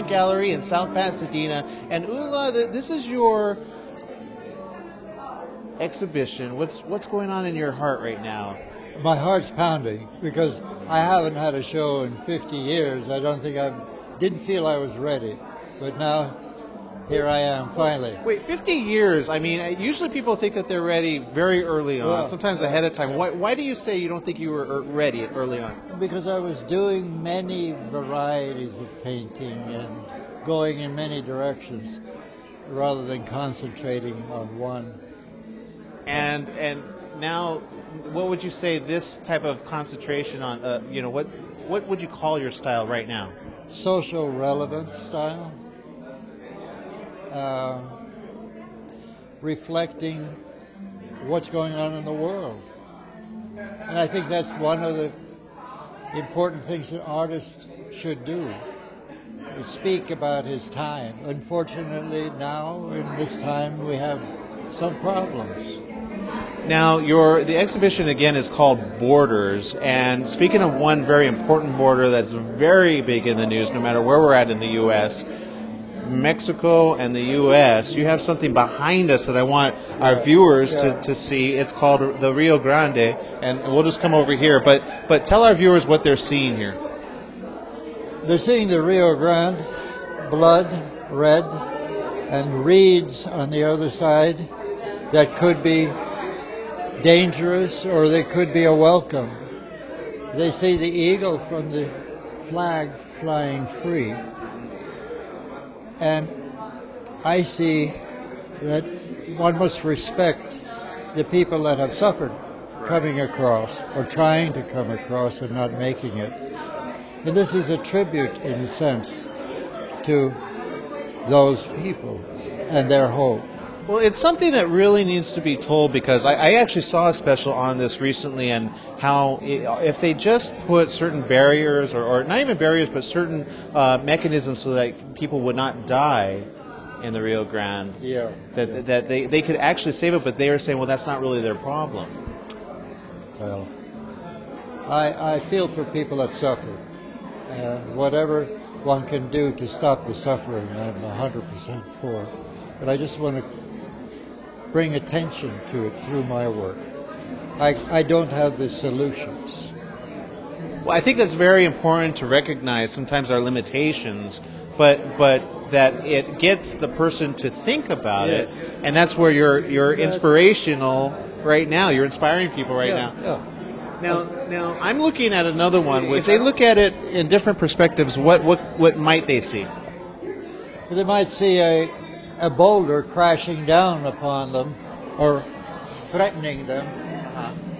Fremont Gallery in South Pasadena. And Ola, this is your exhibition. What's going on in your heart right now? My heart's pounding because I haven't had a show in 50 years. I don't think didn't feel I was ready. But now, here I am, finally. Wait, 50 years? I mean, usually people think that they're ready very early on, sometimes ahead of time. Why do you say you don't think you were ready early on? Because I was doing many varieties of painting and going in many directions rather than concentrating on one. And now, what would you say this type of concentration on, what would you call your style right now? Social relevant style. Reflecting what's going on in the world. And I think that's one of the important things an artist should do, is speak about his time. Unfortunately, now, in this time, we have some problems. Now, the exhibition, again, is called Borders, and speaking of one very important border that's very big in the news, no matter where we're at in the U.S., Mexico and the U.S., you have something behind us that I want our viewers to see. It's called the Rio Grande, and we'll just come over here. But tell our viewers what they're seeing here. They're seeing the Rio Grande, blood, red, and reeds on the other side that could be dangerous or they could be a welcome. They see the eagle from the flag flying free. And I see that one must respect the people that have suffered coming across or trying to come across and not making it. And this is a tribute, in a sense, to those people and their hope. Well, it's something that really needs to be told, because I actually saw a special on this recently, and how if they just put certain barriers, or not even barriers, but certain mechanisms so that people would not die in the Rio Grande, that they could actually save it, but they are saying, well, that's not really their problem. Well, I feel for people that suffer. Whatever one can do to stop the suffering, I'm 100% for. But I just want to bring attention to it through my work. I don't have the solutions. Well, I think that's very important to recognize sometimes our limitations, but that it gets the person to think about it, and that's where you're inspirational right now. You're inspiring people right now. Yeah. Now I'm looking at another one. If they look at it in different perspectives, what might they see? They might see a boulder crashing down upon them or threatening them,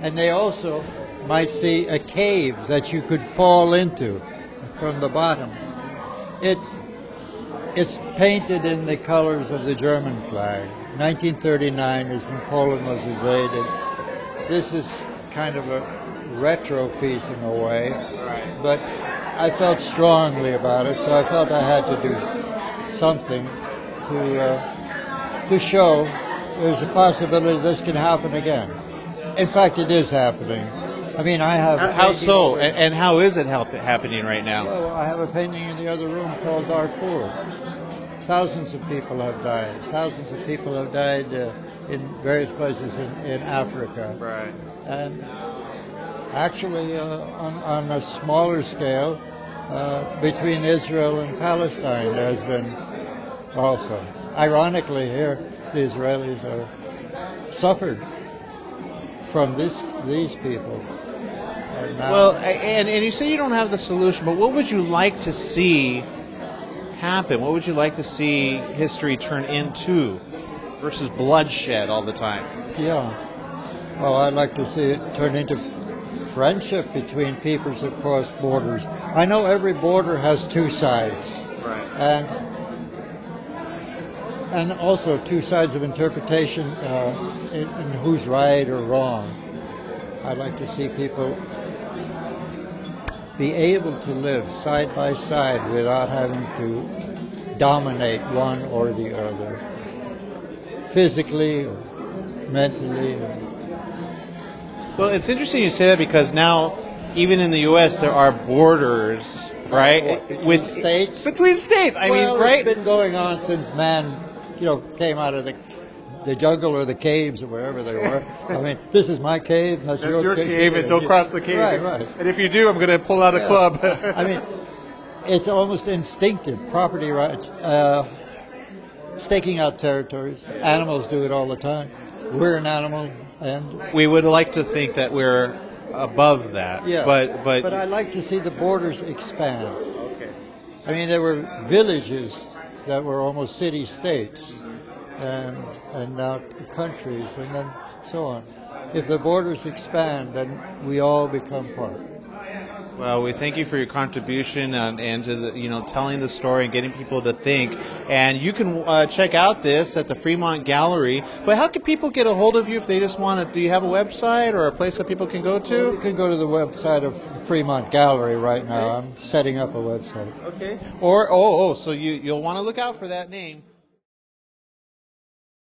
and they also might see a cave that you could fall into from the bottom. It's painted in the colors of the German flag. 1939 is when Poland was invaded. This is kind of a retro piece in a way, but I felt strongly about it, so I felt I had to do something to show there's a possibility this can happen again. In fact, it is happening. I mean, I have... How so? And how is it happening right now? Well, I have a painting in the other room called Darfur. Thousands of people have died. Thousands of people have died in various places in Africa. Right. And actually, on a smaller scale, between Israel and Palestine, there's been also. Ironically, here the Israelis are suffered from these people. Well, and you say you don't have the solution, but what would you like to see happen? What would you like to see history turn into versus bloodshed all the time? Yeah. Well, I'd like to see it turn into friendship between peoples that cross borders. I know every border has two sides. Right. And also two sides of interpretation in who's right or wrong. I'd like to see people be able to live side by side without having to dominate one or the other, physically or mentally. Well, it's interesting you say that, because now, even in the U.S., there are borders right? Between states. Between states. I mean, right? It's been going on since man, came out of the jungle or the caves or wherever they were. I mean, this is my cave, that's your cave, and don't cross the cave. Right. And if you do, I'm going to pull out a club. I mean, it's almost instinctive. Property rights, staking out territories. Animals do it all the time. We're an animal, and we would like to think that we're above that. Yeah. But I like to see the borders expand. Okay. I mean, there were villages that were almost city-states, and now countries, and then so on. If the borders expand, then we all become part. Well, we thank you for your contribution and to the, telling the story and getting people to think. And you can check out this at the Fremont Gallery. But how can people get a hold of you if they just want to? Do you have a website or a place that people can go to? Well, you can go to the website of the Fremont Gallery right now. I'm setting up a website. Okay. Or so you'll want to look out for that name.